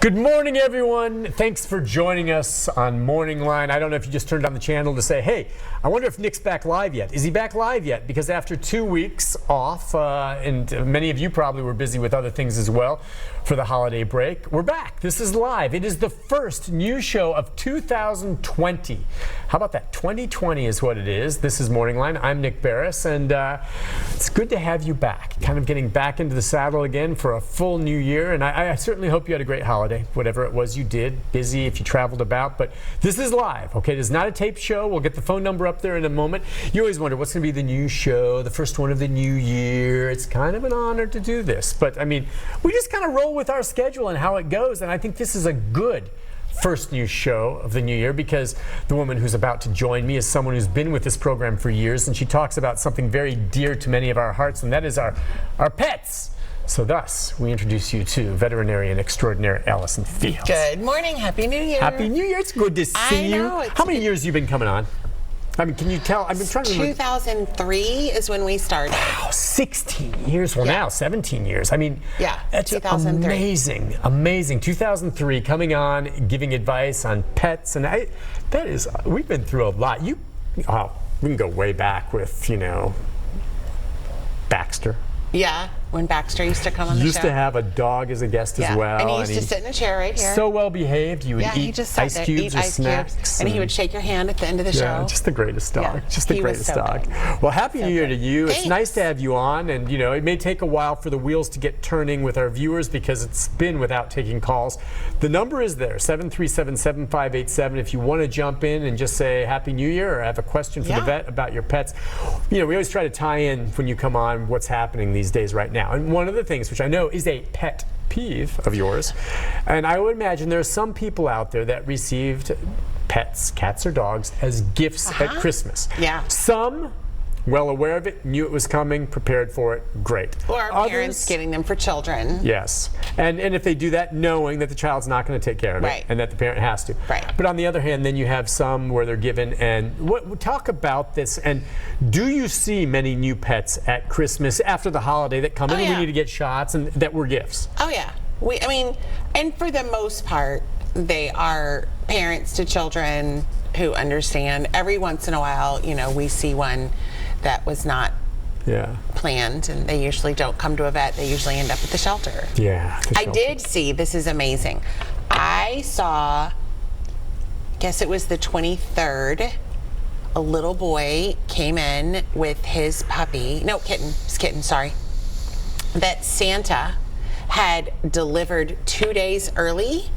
Good morning, everyone. Thanks for joining us on Morning Line. I don't know if you just turned on the channel to say, hey, I wonder if Nick's back live yet. Is he back live yet? Because after 2 weeks off, and many of you probably were busy with other things as well for the holiday break, we're back. This is live. It is the first news show of 2020. How about that? 2020 is what it is. This is Morning Line. I'm Nick Barris, and it's good to have you back. Kind of getting back into the saddle again for a full new year, and I certainly hope you had a great holiday. Whatever it was you did, busy if you traveled about, but this is live, okay? It is not a tape show. We'll get the phone number up there in a moment. You always wonder what's going to be the new show, the first one of the new year. It's kind of an honor to do this, but I mean, we just kind of roll with our schedule and how it goes, and I think this is a good first news show of the new year because the woman who's about to join me is someone who's been with this program for years, and she talks about something very dear to many of our hearts, and that is our pets. So thus, we introduce you to veterinarian extraordinaire Allison Fields. Good morning. Happy New Year. Happy New Year. It's good to see you. How many years have you been coming on? I mean, can you tell? I've been trying to remember. 2003 is when we started. Wow, 16 years. Well, now 17 years. I mean, yeah, that's 2003. Amazing, amazing. 2003, coming on, giving advice on pets, and that is, we've been through a lot. We can go way back with, Baxter. Yeah, when Baxter used to come on the show. Used to have a dog as a guest as well. And he used to sit in a chair right here. So well behaved. You would eat ice cubes or snacks. And he would shake your hand at the end of the show. Yeah, just the greatest dog. Yeah, just the greatest dog. Well, Happy New Year to you. Thanks. It's nice to have you on. And, it may take a while for the wheels to get turning with our viewers because it's been without taking calls. The number is there, 737-7587. If you want to jump in and just say Happy New Year or have a question for the vet about your pets. We always try to tie in when you come on what's happening these days right now. And one of the things which I know is a pet peeve of yours, and I would imagine there are some people out there that received pets, cats or dogs, as gifts at Christmas. Yeah. Some well aware of it, knew it was coming, prepared for it, great. Or parents getting them for children. Yes. And if they do that knowing that the child's not going to take care of it and that the parent has to. Right. But on the other hand, then you have some where they're given, and talk about this, and do you see many new pets at Christmas after the holiday that come in and we need to get shots and that were gifts? Oh yeah. And for the most part, they are parents to children who understand. Every once in a while, we see one that was not planned, and they usually don't come to a vet. They usually end up at the shelter. Yeah. I did see, this is amazing. I saw, guess it was the 23rd, a little boy came in with his puppy, kitten, sorry, that Santa had delivered 2 days early.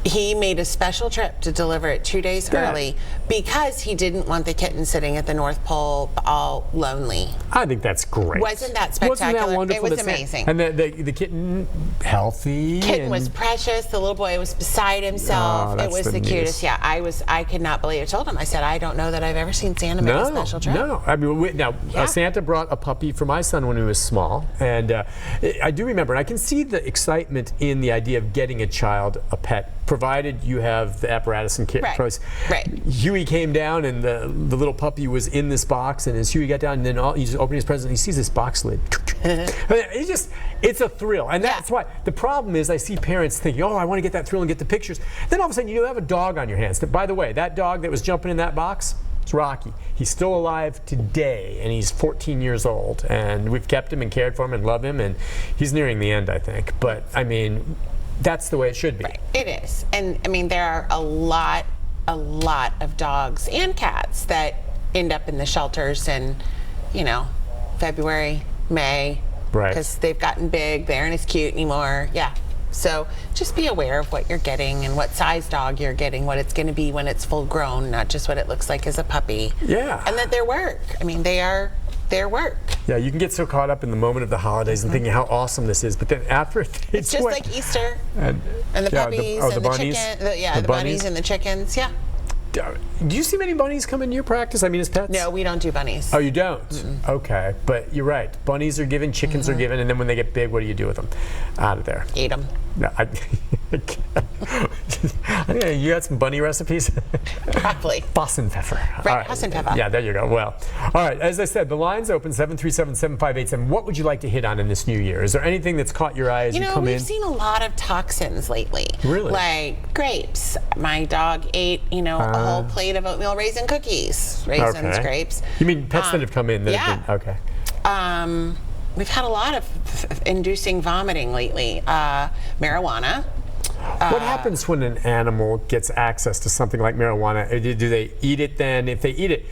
He made a special trip to deliver it 2 days early because he didn't want the kitten sitting at the North Pole all lonely. I think that's great. Wasn't that spectacular? Wasn't that wonderful? It was amazing. And the kitten healthy. Kitten was precious. The little boy was beside himself. It was the cutest. Yeah, I could not believe it. I told him, I said, I don't know that I've ever seen Santa make a special trip. No, I mean, Santa brought a puppy for my son when he was small, and I do remember, and I can see the excitement in the idea of getting a child a pet, provided you have the apparatus and kit. Right. Huey came down, and the little puppy was in this box, and as Huey got down, and then he's opening his present, and he sees this box lid. It's a thrill, and that's why the problem is I see parents thinking, I want to get that thrill and get the pictures. Then all of a sudden you have a dog on your hands. By the way, that dog that was jumping in that box, it's Rocky. He's still alive today, and he's 14 years old, and we've kept him and cared for him and love him, and he's nearing the end, I think. But I mean, that's the way it should be. Right. It is. And I mean, there are a lot of dogs and cats that end up in the shelters in, February, May. Right. Because they've gotten big, they aren't as cute anymore. Yeah. So just be aware of what you're getting and what size dog you're getting, what it's going to be when it's full grown, not just what it looks like as a puppy. Yeah. And that their work. I mean, they are their work. Yeah, you can get so caught up in the moment of the holidays and thinking how awesome this is, but then after it's just like Easter and the puppies and the bunnies, chicken, the bunnies and the chickens. Yeah. Do you see many bunnies come into your practice? I mean, as pets? No, we don't do bunnies. Oh, you don't? Okay, but you're right. Bunnies are given, chickens are given, and then when they get big, what do you do with them? Out of there. Eat them. No, Yeah, you got some bunny recipes? Probably. Bossenpfeffer. Right, Bossenpfeffer. Yeah, there you go. Well, all right. As I said, the line's open 737-7587. What would you like to hit on in this new year? Is there anything that's caught your eye as you come in? We've seen a lot of toxins lately. Really? Like grapes. My dog ate, a whole plate of oatmeal raisin cookies. Raisins, grapes. You mean pets that have come in? That yeah. Have been, okay. We've had a lot of inducing vomiting lately. Marijuana. What happens when an animal gets access to something like marijuana? Do they eat it then? If they eat it,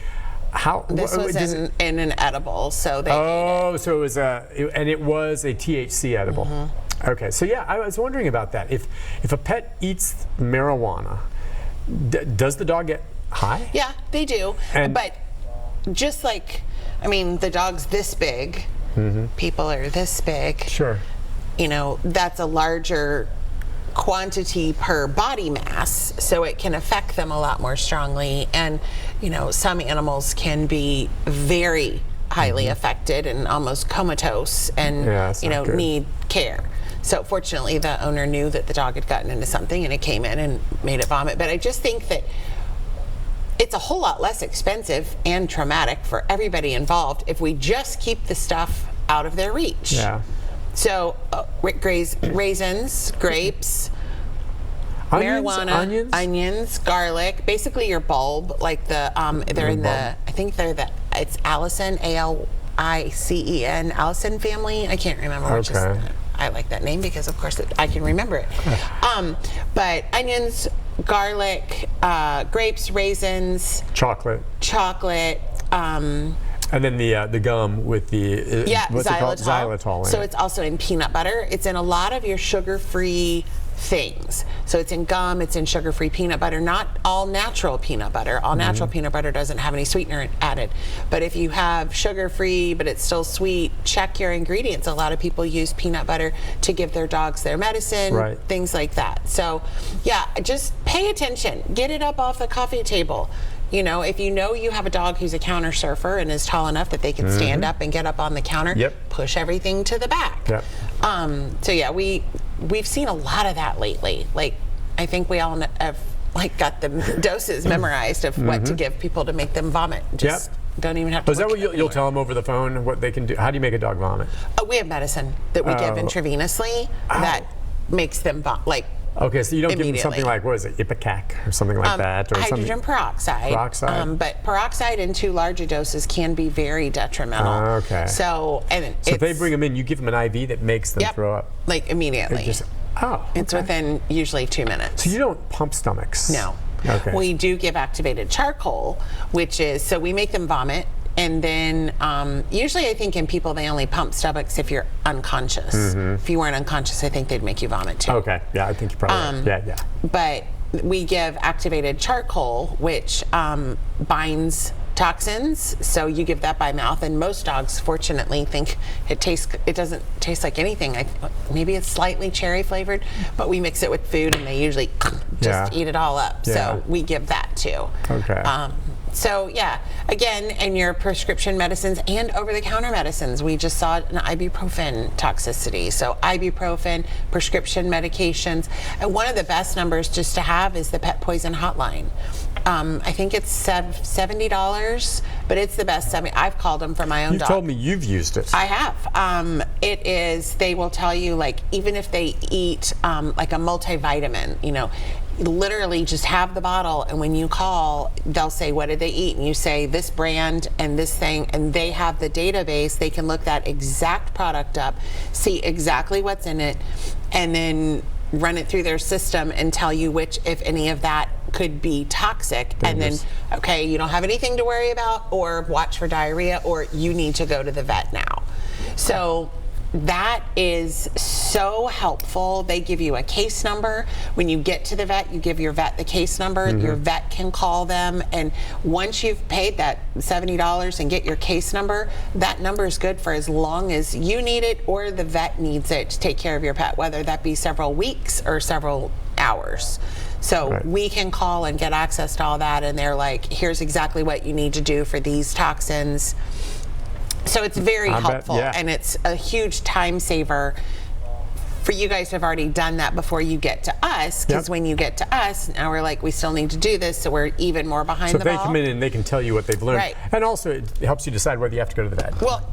how? This was in an edible, so they. Oh, so it was it was a THC edible. Mm-hmm. Okay, so yeah, I was wondering about that. If a pet eats marijuana, does the dog get high? Yeah, they do. But just like, the dog's this big. Mm-hmm. People are this big. Sure. That's a larger quantity per body mass, so it can affect them a lot more strongly. And, some animals can be very highly affected and almost comatose and, need care. So fortunately, the owner knew that the dog had gotten into something and it came in and made it vomit. But I just think that it's a whole lot less expensive and traumatic for everybody involved if we just keep the stuff out of their reach. Yeah. So raisins, grapes, marijuana, onions, garlic, basically your bulb, like it's Allicin, ALICEN, Allicin family. I can't remember which is. I like that name because, of course, I can remember it. But onions, garlic, grapes, raisins, chocolate, and then the gum with the what's xylitol. It called? Xylitol. So it's also in peanut butter. It's in a lot of your sugar-free things. So it's in gum, it's in sugar-free peanut butter, not all natural peanut butter. All natural peanut butter doesn't have any sweetener added. But if you have sugar-free, but it's still sweet, check your ingredients. A lot of people use peanut butter to give their dogs their medicine, things like that. So yeah, just pay attention. Get it up off the coffee table. If you have a dog who's a counter surfer and is tall enough that they can stand up and get up on the counter, push everything to the back. So yeah, we've seen a lot of that lately. Like, I think we all have got the doses memorized of what to give people to make them vomit. Just don't even have to. Is that what you'll tell them over the phone? What they can do? How do you make a dog vomit? We have medicine that we give intravenously that makes them vomit. Okay, so you don't give them something like, what is it, Ipecac or something like that? Or hydrogen peroxide. But peroxide in too large a doses can be very detrimental. Okay. So if they bring them in, you give them an IV that makes them throw up? Like immediately. It's within usually 2 minutes. So you don't pump stomachs? No. Okay. We do give activated charcoal, which is, so we make them vomit. And then usually I think in people they only pump stomachs if you're unconscious. If you weren't unconscious, I think they'd make you vomit too. Okay, yeah, I think you probably yeah. But we give activated charcoal, which binds toxins. So you give that by mouth, and most dogs, fortunately, think it doesn't taste like anything. Maybe it's slightly cherry flavored, but we mix it with food, and they usually just eat it all up. Yeah. So we give that too. Okay. So yeah, again, in your prescription medicines and over-the-counter medicines, we just saw an ibuprofen toxicity. So ibuprofen, prescription medications, and one of the best numbers just to have is the pet poison hotline. I think it's $70, but it's the best. I've called them for my own dog. You told me you've used it. I have. It is, they will tell you, like, even if they eat like a multivitamin, literally just have the bottle, and when you call, they'll say, what did they eat? And you say this brand and this thing, and they have the database. They can look that exact product up, see exactly what's in it, and then run it through their system and tell you which, if any of that, could be toxic. And then, okay, you don't have anything to worry about, or watch for diarrhea, or you need to go to the vet now. So that is so helpful. They give you a case number. When you get to the vet, you give your vet the case number. Your vet can call them, and once you've paid that $70 and get your case number, that number is good for as long as you need it or the vet needs it to take care of your pet, whether that be several weeks or several hours. So we can call and get access to all that, and they're like, here's exactly what you need to do for these toxins. So it's very helpful, and it's a huge time saver for you guys to have already done that before you get to us, because Yep. when you get to us, now we're like, we still need to do this, so we're even more behind So the if they ball. come in and they can tell you what they've learned. Right. And also it helps you decide whether you have to go to the vet. Well,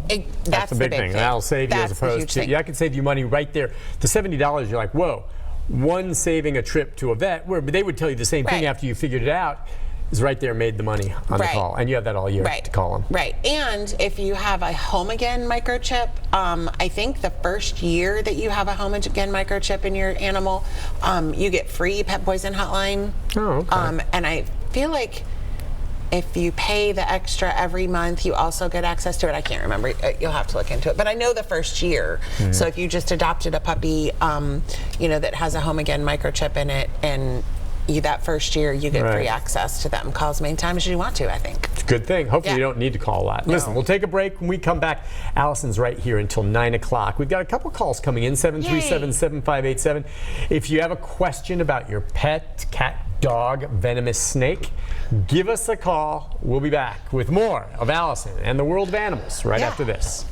that's the big thing. That'll save you That's as the opposed huge to, thing. yeah, I can save you money right there. The $70, you're like, whoa, one saving a trip to a vet, where they would tell you the same thing Right. after you figured it out, is right there made the money on the Right. call. And you have that all year Right. to call them. Right. And if you have a Home Again microchip, I think the first year that you have a Home Again microchip in your animal, you get free Pet Poison Hotline. Oh, okay. And I feel like if you pay the extra every month, you also get access to it. I can't remember. You'll have to look into it. But I know the first year. So if you just adopted a puppy, that has a Home Again microchip in it, and that first year you get Right. free access to them. Call as many times as you want to, I think. Good thing. Hopefully Yeah. you don't need to call a lot. Listen, we'll take a break. When we come back, Allison's right here until 9 o'clock. We've got a couple calls coming in, 737-7587. If you have a question about your pet, cat, dog, venomous snake, give us a call. We'll be back with more of Allison and the World of Animals right Yeah. after this.